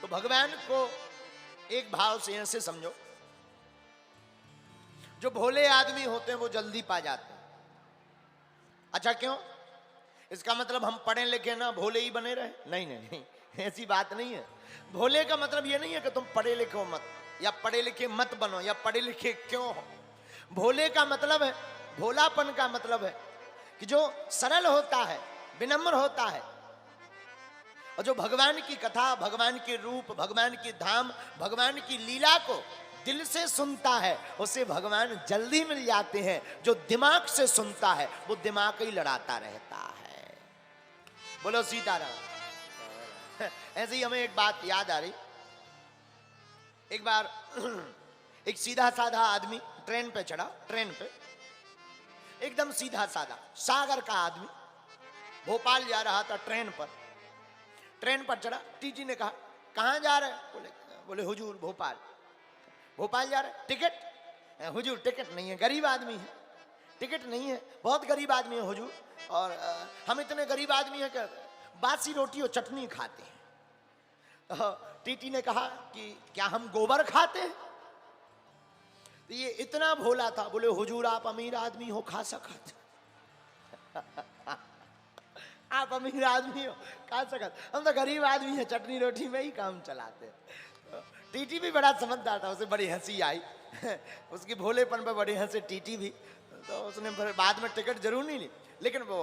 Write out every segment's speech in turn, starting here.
तो भगवान को एक भाव से ऐसे समझो, जो भोले आदमी होते हैं वो जल्दी पा जाते हैं। अच्छा क्यों? इसका मतलब हम पढ़े लिखे ना भोले ही बने रहे? नहीं नहीं नहीं, ऐसी बात नहीं है। भोले का मतलब ये नहीं है कि तुम पढ़े लिखे मत, या पढ़े लिखे मत बनो, या पढ़े लिखे क्यों हो। भोले का मतलब है, भोलापन का मतलब है कि जो सरल होता है, विनम्र होता है, और जो भगवान की कथा, भगवान के रूप, भगवान की धाम, भगवान की लीला को दिल से सुनता है, उसे भगवान जल्दी मिल जाते हैं। जो दिमाग से सुनता है वो दिमाग ही लड़ाता रहता है। बोलो सीताराम। ऐसे ही हमें एक बात याद आ रही। एक बार एक सीधा साधा आदमी ट्रेन पे चढ़ा, ट्रेन पे एकदम सीधा साधा सागर का आदमी भोपाल जा रहा था ट्रेन पर। ट्रेन पर चढ़ा, टीटी ने कहा कहां जा रहे? बोले हुजूर भोपाल। भोपाल जा रहे? टिकट? हुजूर टिकट नहीं है, गरीब आदमी है, टिकट नहीं है, बहुत गरीब आदमी है हुजूर, और हम इतने गरीब आदमी हैं कि बासी रोटी और चटनी खाते हैं। तो टीटी ने कहा कि क्या हम गोबर खाते हैं? तो ये इतना भोला था, बोले हुजूर आप अमीर आदमी हो, खा सकते आप अमीर आदमी हो, खा सकते, हम तो गरीब आदमी हैं, चटनी रोटी में ही काम चलाते हैं। टीटी भी बड़ा समझदार था, उसे बड़ी हंसी आई उसकी भोलेपन पर बड़ी हंसे टीटी भी। तो उसने बाद में टिकट जरूर नहीं ली, लेकिन वो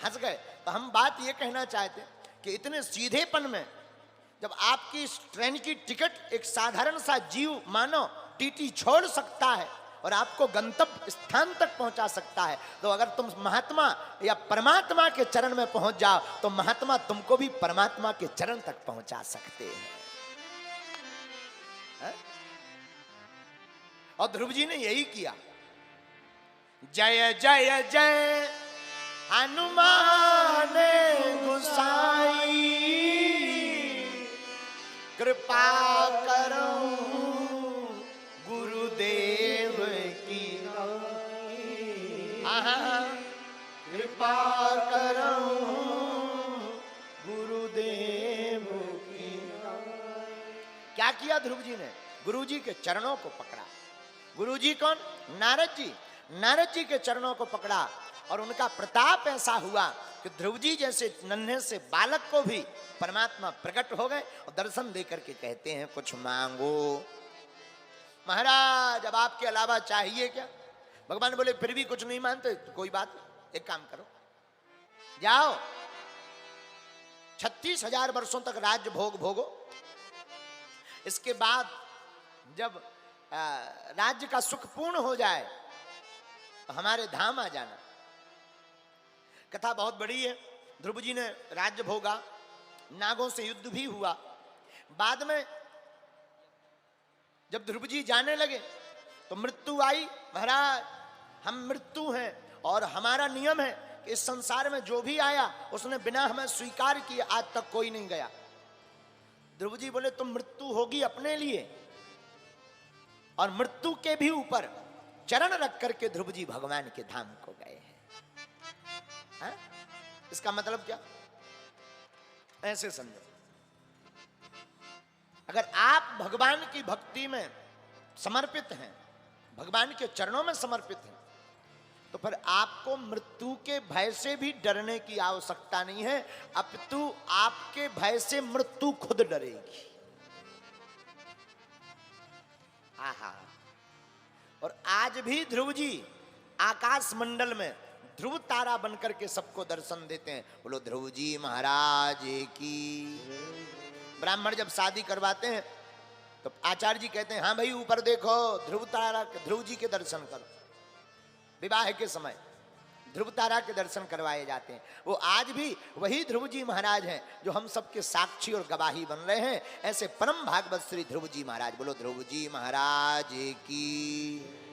हंस गए। तो हम बात ये कहना चाहते कि इतने सीधेपन में जब आपकी इस ट्रेन की टिकट एक साधारण सा जीव मानव टीटी छोड़ सकता है और आपको गंतव्य स्थान तक पहुंचा सकता है, तो अगर तुम महात्मा या परमात्मा के चरण में पहुंच जाओ तो महात्मा तुमको भी परमात्मा के चरण तक पहुंचा सकते हैं। और ध्रुव जी ने यही किया। जय जय जय हनुमान गोसाई, कृपा करो गुरुदेव की, कृपा करो गुरुदेव की। क्या किया ध्रुव जी ने? गुरु जी के चरणों को पकड़ा। गुरु जी कौन? नारद जी। नारद जी के चरणों को पकड़ा और उनका प्रताप ऐसा हुआ कि ध्रुव जी जैसे नन्हे से बालक को भी परमात्मा प्रकट हो गए और दर्शन देकर के कहते हैं कुछ मांगो। महाराज अब आपके अलावा चाहिए क्या? भगवान बोले फिर भी कुछ नहीं मानते तो कोई बात नहीं, एक काम करो, जाओ 36,000 वर्षों तक राज्य भोग भोगो, इसके बाद जब राज्य का सुख पूर्ण हो जाए तो हमारे धाम आ जाना। कथा बहुत बड़ी है। ध्रुव जी ने राज्य भोगा, नागों से युद्ध भी हुआ। बाद में जब ध्रुव जी जाने लगे तो मृत्यु आई। महाराज हम मृत्यु हैं और हमारा नियम है कि इस संसार में जो भी आया उसने बिना हमें स्वीकार किए आज तक कोई नहीं गया। ध्रुव जी बोले तुम मृत्यु होगी अपने लिए, और मृत्यु के भी ऊपर चरण रख करके ध्रुव जी भगवान के धाम को गए हैं। इसका मतलब क्या? ऐसे समझो, अगर आप भगवान की भक्ति में समर्पित हैं, भगवान के चरणों में समर्पित हैं, तो फिर आपको मृत्यु के भय से भी डरने की आवश्यकता नहीं है, अपितु आपके भय से मृत्यु खुद डरेगी। आहा। और आज भी ध्रुव जी आकाश मंडल में ध्रुव तारा बनकर के सबको दर्शन देते हैं। बोलो ध्रुव जी महाराज की। ब्राह्मण जब शादी करवाते हैं तो आचार्य जी कहते हैं हाँ भाई ऊपर देखो ध्रुव तारा, ध्रुव जी के दर्शन करो। विवाह के समय ध्रुव तारा के दर्शन करवाए जाते हैं। वो आज भी वही ध्रुव जी महाराज हैं जो हम सबके साक्षी और गवाही बन रहे हैं। ऐसे परम भागवत श्री ध्रुव जी महाराज। बोलो ध्रुव जी महाराज की।